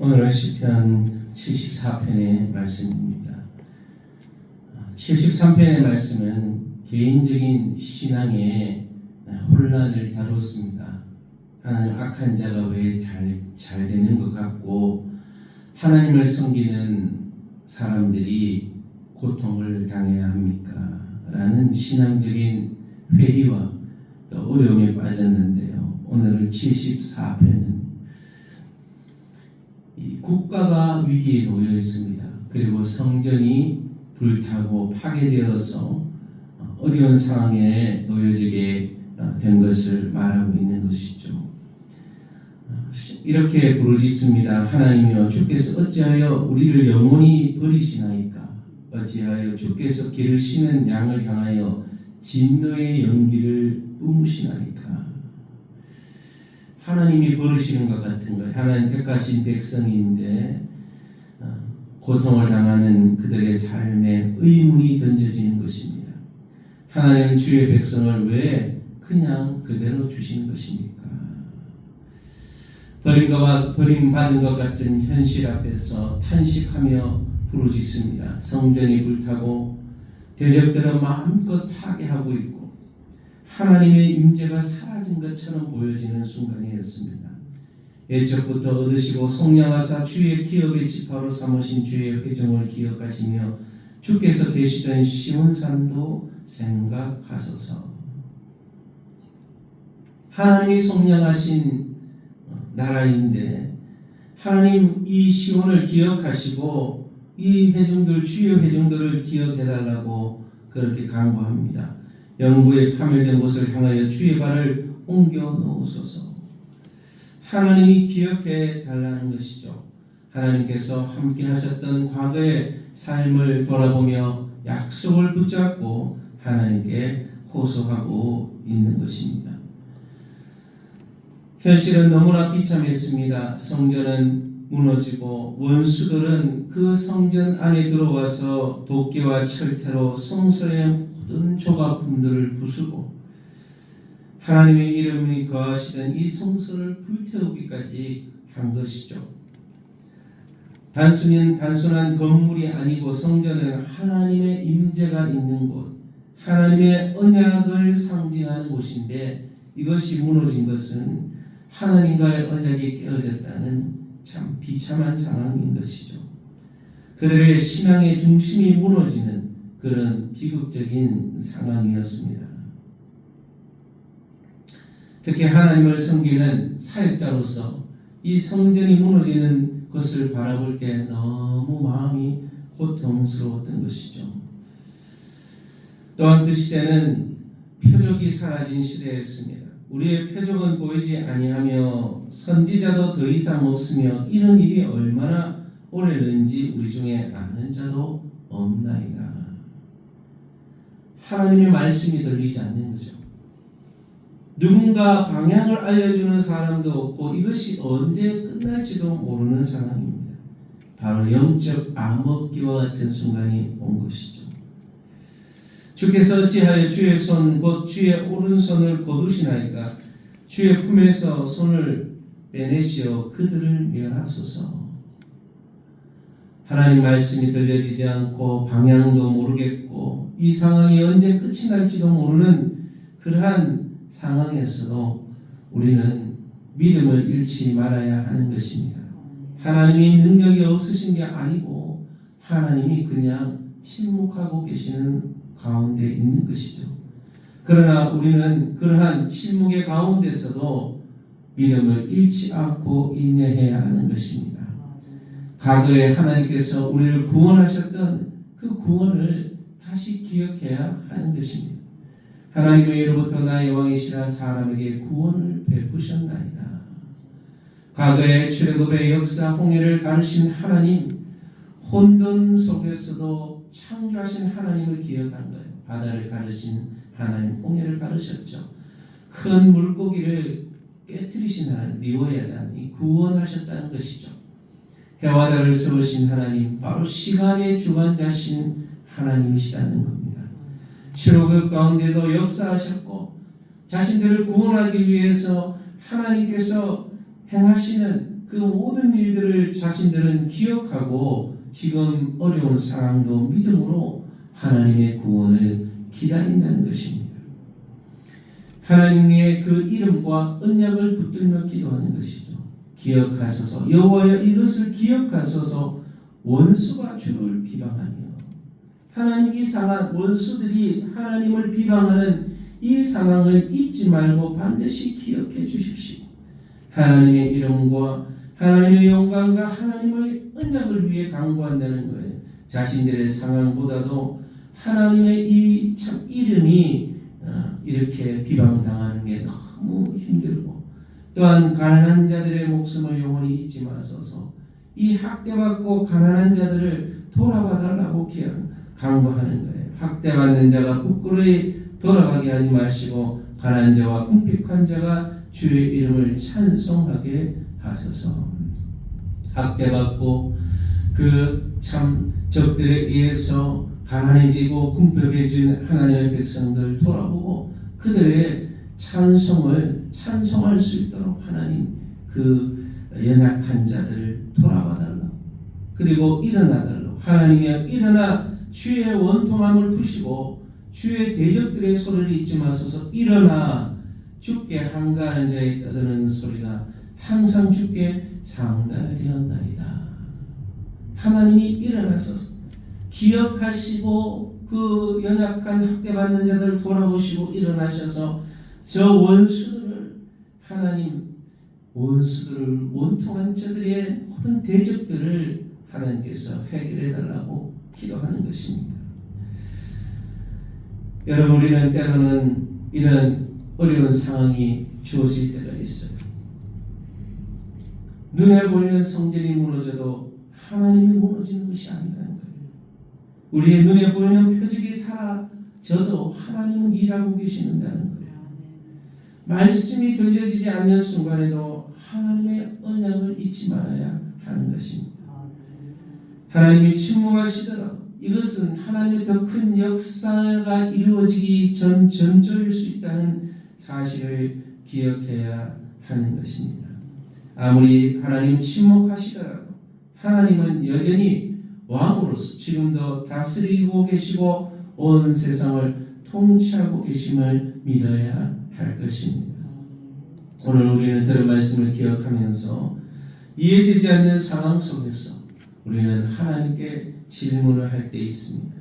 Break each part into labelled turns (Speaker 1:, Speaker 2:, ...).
Speaker 1: 오늘은 시편 74편의 말씀입니다. 73편의 말씀은 개인적인 신앙의 혼란을 다루었습니다. 하나님 악한 자가 왜 잘 되는 것 같고 하나님을 섬기는 사람들이 고통을 당해야 합니까? 라는 신앙적인 회의와 또 어려움에 빠졌는데요. 오늘 74편은 국가가 위기에 놓여 있습니다. 그리고 성전이 불타고 파괴되어서 어려운 상황에 놓여지게 된 것을 말하고 있는 것이죠. 이렇게 부르짖습니다. 하나님이여, 주께서 어찌하여 우리를 영원히 버리시나이까? 어찌하여 주께서 기르시는 양을 향하여 진노의 연기를 뿜으시나이까? 하나님이 버리시는 것 같은 거예요. 하나님 택하신 백성인데 고통을 당하는 그들의 삶에 의문이 던져지는 것입니다. 하나님은 주의 백성을 왜 그냥 그대로 주신 것입니까? 버림받은 것 같은 현실 앞에서 탄식하며 부르짖습니다. 성전이 불타고 대적들은 마음껏 파괴하고 있고 하나님의 임재가 사라진 것처럼 보여지는 순간이었습니다. 예적부터 얻으시고 속량하사 주의 기업의 지파로 삼으신 주의 회종을 기억하시며 주께서 계시던 시온산도 생각하소서. 하나님이 속량하신 나라인데 하나님 이 시온을 기억하시고 이 회중들, 주요 회중들을 기억해달라고 그렇게 간구합니다. 영구에 파멸된 곳을 향하여 주의 발을 옮겨 놓으소서. 하나님이 기억해 달라는 것이죠. 하나님께서 함께 하셨던 과거의 삶을 돌아보며 약속을 붙잡고 하나님께 호소하고 있는 것입니다. 현실은 너무나 비참했습니다. 성전은 무너지고 원수들은 그 성전 안에 들어와서 도끼와 철퇴로 성소의 모든 조각품들을 부수고 하나님의 이름이 거하시던 이 성소를 불태우기까지 한 것이죠. 단순한 건물이 아니고 성전은 하나님의 임재가 있는 곳, 하나님의 언약을 상징하는 곳인데 이것이 무너진 것은 하나님과의 언약이 깨어졌다는 참 비참한 상황인 것이죠. 그들의 신앙의 중심이 무너지는 그런 비극적인 상황이었습니다. 특히 하나님을 섬기는 사역자로서 이 성전이 무너지는 것을 바라볼 때 너무 마음이 고통스러웠던 것이죠. 또한 그 시대는 표적이 사라진 시대였습니다. 우리의 표적은 보이지 아니하며 선지자도 더 이상 없으며 이런 일이 얼마나 오래는지 우리 중에 아는 자도 없나이다. 하나님의 말씀이 들리지 않는 거죠. 누군가 방향을 알려주는 사람도 없고 이것이 언제 끝날지도 모르는 상황입니다. 바로 영적 암흑기와 같은 순간이 온 것이죠. 주께서 어찌하여 주의 손 곧 주의 오른손을 거두시나이까? 주의 품에서 손을 빼내시어 그들을 멸하소서. 하나님 말씀이 들려지지 않고 방향도 모르겠고 이 상황이 언제 끝이 날지도 모르는 그러한 상황에서도 우리는 믿음을 잃지 말아야 하는 것입니다. 하나님이 능력이 없으신 게 아니고 하나님이 그냥 침묵하고 계시는 가운데 있는 것이죠. 그러나 우리는 그러한 침묵의 가운데서도 믿음을 잃지 않고 인내해야 하는 것입니다. 과거에 하나님께서 우리를 구원하셨던 그 구원을 다시 기억해야 하는 것입니다. 하나님의로부터 나의 왕이시라 사람에게 구원을 베푸셨나이다. 과거의 출애굽의 역사 홍해를 가르신 하나님, 혼돈 속에서도 창조하신 하나님을 기억한 거예요. 바다를 가르신 하나님, 홍해를 가르셨죠. 큰 물고기를 깨뜨리신 하나님, 리워야단이 구원하셨다는 것이죠. 해와 달을 세우신 하나님, 바로 시간의 주관자신 하나님이시다는 겁니다. 출애굽 가운데도 역사하셨고 자신들을 구원하기 위해서 하나님께서 행하시는 그 모든 일들을 자신들은 기억하고 지금 어려운 상황도 믿음으로 하나님의 구원을 기다린다는 것입니다. 하나님의 그 이름과 언약을 붙들며 기도하는 것이죠. 기억하소서, 여호와여 이것을 기억하소서. 원수가 주를 비방하며, 하나님 이 상황, 원수들이 하나님을 비방하는 이 상황을 잊지 말고 반드시 기억해 주십시오. 하나님의 이름과 하나님의 영광과 하나님의 언약을 위해 강구한다는 거예요. 자신들의 상황보다도 하나님의 이 참 이름이 이렇게 비방당하는 게 너무 힘들고, 또한 가난한 자들의 목숨을 영원히 잊지 마소서. 이 학대받고 가난한 자들을 돌아봐 달라고 강구하는 거예요. 학대받는 자가 부끄러이 돌아가게 하지 마시고 가난한 자와 궁핍한 자가 주의 이름을 찬송하게 하소서. 학대받고 그 참 적들에 의해서 가난해지고 궁핍해진 하나님의 백성들 돌아보고 그들의 찬송할 수 있도록 하나님 그 연약한 자들을 돌아봐 달라고, 그리고 일어나 달라고. 하나님이여 일어나 주의 원통함을 푸시고 주의 대적들의 소리를 잊지 마소서. 일어나 주께 한가하는 자의 떠드는 소리가 항상 주께 상달되었나이다. 하나님이 일어나서 기억하시고 그 연약한 학대받는 자들을 돌아보시고 일어나셔서 저 원수들을, 하나님 원수들을, 원통한 자들의 모든 대적들을 하나님께서 해결해 달라고 기도하는 것입니다. 여러분, 우리는 때로는 이런 어려운 상황이 주어질 때가 있어요. 눈에 보이는 성전이 무너져도 하나님이 무너지는 것이 아니라는 거예요. 우리의 눈에 보이는 표적이 사라져도 하나님은 일하고 계시는다는 거예요. 말씀이 들려지지 않는 순간에도 하나님의 언약을 잊지 말아야 하는 것입니다. 하나님이 침묵하시더라도 이것은 하나님의 더 큰 역사가 이루어지기 전조일 수 있다는 사실을 기억해야 하는 것입니다. 아무리 하나님 침묵하시더라도 하나님은 여전히 왕으로서 지금도 다스리고 계시고 온 세상을 통치하고 계심을 믿어야 할 것입니다. 오늘 우리는 들은 말씀을 기억하면서 이해되지 않는 상황 속에서 우리는 하나님께 질문을 할 때 있습니다.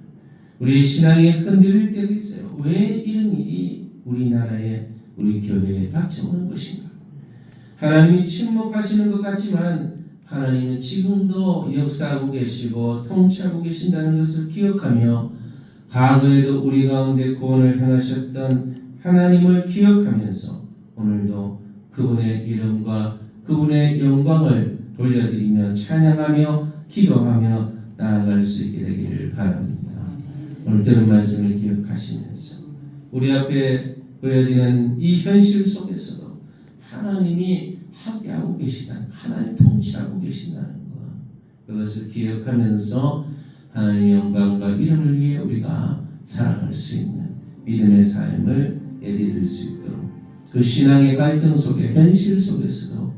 Speaker 1: 우리 신앙이 흔들릴 때도 있어요. 왜 이런 일이 우리나라에, 우리 교회에 닥쳐오는 것인가? 하나님이 침묵하시는 것 같지만 하나님은 지금도 역사하고 계시고 통치하고 계신다는 것을 기억하며 과거에도 우리 가운데 구원을 행하셨던 하나님을 기억하면서 오늘도 그분의 이름과 그분의 영광을 돌려드리며 찬양하며 기도하며 나아갈 수 있게 되기를 바랍니다. 오늘 들은 말씀을 기억하시면서 우리 앞에 보여지는 이 현실 속에서도 하나님이 함께하고 계시다는, 하나님 통치하고 계신다는 것, 그것을 기억하면서 하나님의 영광과 이름을 위해 우리가 살아갈 수 있는 믿음의 삶을 예리들 수 있도록, 그 신앙의 갈등 속에, 현실 속에서도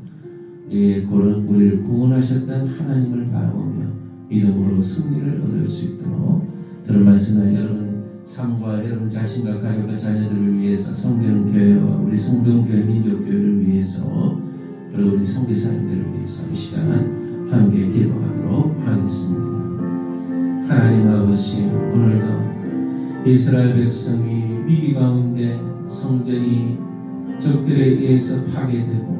Speaker 1: 우리를 구원하셨던 하나님을 바라보며 믿음으로 승리를 얻을 수 있도록 들은 말씀을 여러분 삶과 여러분 자신과 가족과 자녀들을 위해서, 성경교회와 우리 성동교회 민족교회를 위해서, 그리고 우리 선교사님들을 위해서 이 시간 함께 기도하도록 하겠습니다. 하나님 아버지, 오늘도 이스라엘 백성이 위기 가운데 성전이 적들에 의해서 파괴되고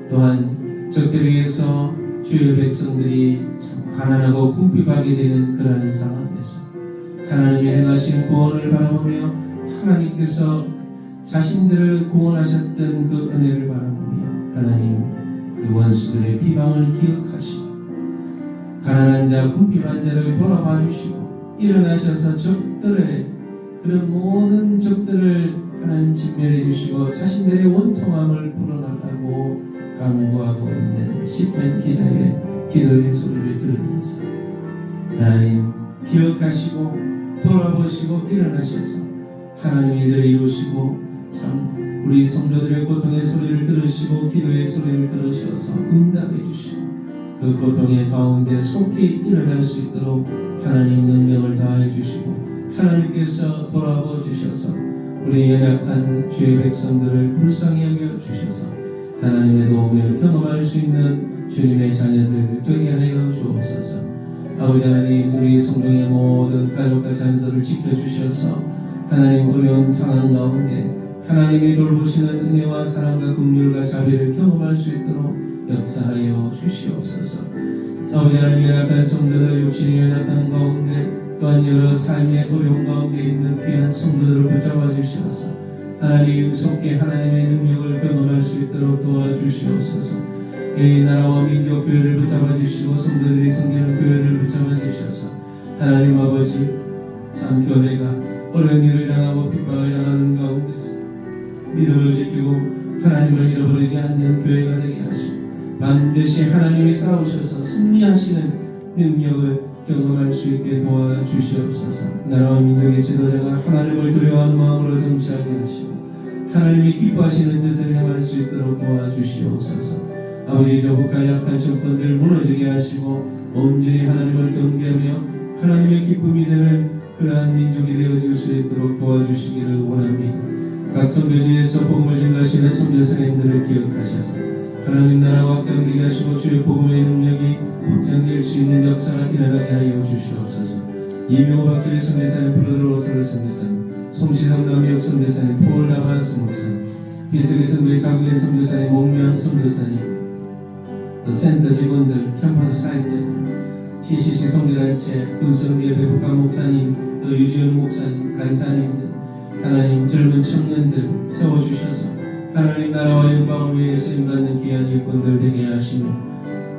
Speaker 1: 또한 적들에 의해서 주의 백성들이 참 가난하고 궁핍하게 되는 그러한 상황에서 하나님이 행하신 구원을 바라보며 하나님께서 자신들을 구원하셨던 그 은혜를 바라보며 하나님 그 원수들의 비방을 기억하시고 가난한 자, 궁핍한 자를 돌아봐 주시고 일어나셔서 적들의 그런 모든 적들을 하나님 직면해 주시고 자신들의 원통함을 풀어달라고 강구하고 있는 시편 기자의 기도의 소리를 들으면서 하나님 기억하시고 돌아보시고 일어나셔서 하나님의 일을 이루시고 참 우리 성도들의 고통의 소리를 들으시고 기도의 소리를 들으셔서 응답해 주시고 그 고통의 가운데 속히 일어날 수 있도록 하나님 능력을 다해 주시고 하나님께서 돌아보 주셔서 우리 연약한 주의 백성들을 불쌍히 여겨 주셔서 하나님의 도움을 경험할 수 있는 주님의 자녀들 되게 하여 주옵소서. 아버지 하나님, 우리 성도의 모든 가족과 자녀들을 지켜주셔서 하나님 어려운 상황 가운데 하나님이 돌보시는 은혜와 사랑과 긍휼과 자비를 경험할 수 있도록 역사하여 주시옵소서. 아버지 하나님, 연약한 성도들, 육신이 연약한 가운데 또한 여러 삶의 어려운 가운데 있는 귀한 성도들을 붙잡아 주셔서 하나님 속히 하나님의 능력을 경험할 수 있도록 도와주시옵소서. 이 나라와 민족 교회를 붙잡아 주시고 성도들이 섬기는 교회를 붙잡아 주셔서 하나님 아버지, 참 교회가 어려운 일을 당하고 핍박을 당하는 가운데서 믿음을 지키고 하나님을 잃어버리지 않는 교회가 되게 하시고 반드시 하나님이 싸우셔서 승리하시는 능력을 경험할 수 있게 도와주시옵소서. 나라와 민족의 지도자가 하나님을 두려워하는 마음으로 정치하게 하시고 하나님이 기뻐하시는 뜻을 행할 수 있도록 도와주시옵소서. 아버지, 저 국가 약한 정권들 무너지게 하시고 온전히 하나님을 경배하며 하나님의 기쁨이 되는 그러한 민족이 되어질 수 있도록 도와주시기를 원합니다. 각 선교지에서 복음을 증가하시는 선교사님들을 기억하셔서 하나님 나라가 확장되게 하시고 주의 복음의 능력이 확장될 수 있는 역사가 일어나게 하여 주시옵소서. 이명호 박철희 선교사님, 프로드로 오스를 선교사님, 송시성 남미역 선교사님, 폴 다바스 목사님, 비스기 선교의 장기의 선교사님, 목명 선교사님, 또 센터 직원들, 캠퍼스 사역자들, CCC 선교단체, 군성교회 북한 목사님, 또 유지원 목사님, 간사님들, 하나님 젊은 청년들 세워주셔서 하나님 나라와 영광을 위해 쓰임받는 귀한 일꾼들 되게 하시며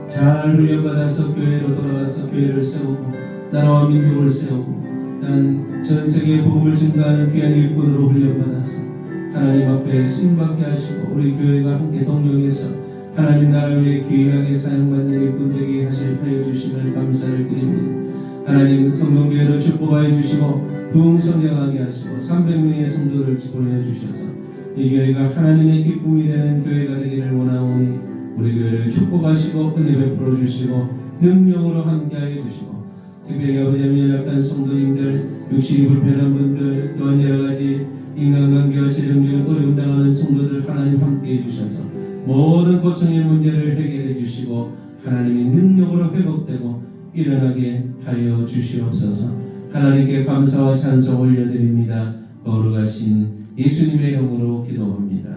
Speaker 1: 잘 훈련받아서 교회로 돌아와서 교회를 세우고 나라와 민족을 세우고 난 전 세계의 복음을 증가하는 귀한 일꾼으로 훈련받아서 하나님 앞에 쓰임받게 하시고 우리 교회가 함께 동력해서 하나님 나라를 위해 귀하게 사용받는 일꾼 되게 하여 주시면 감사를 드립니다. 하나님 성동교회를 축복하여 주시고 부흥성장하게 하시고 300명의 성도를 보내어 주셔서 이 교회가 하나님의 기쁨이 되는 교회가 되기를 원하오니 우리 교회를 축복하시고 은혜 베풀어 주시고 능력으로 함께하여 주시고 특별히 아버지 하나님 연약한 성도님들, 육신이 불편한 분들, 또한 여러가지 인간관계와 재정적인 어려움 당하는 성도들 하나님 함께해 주셔서 모든 고통의 문제를 해결해 주시고 하나님의 능력으로 회복되고 일어나게 하여 주시옵소서. 하나님께 감사와 찬송 올려드립니다. 거룩하신 예수님의 이름으로 기도합니다.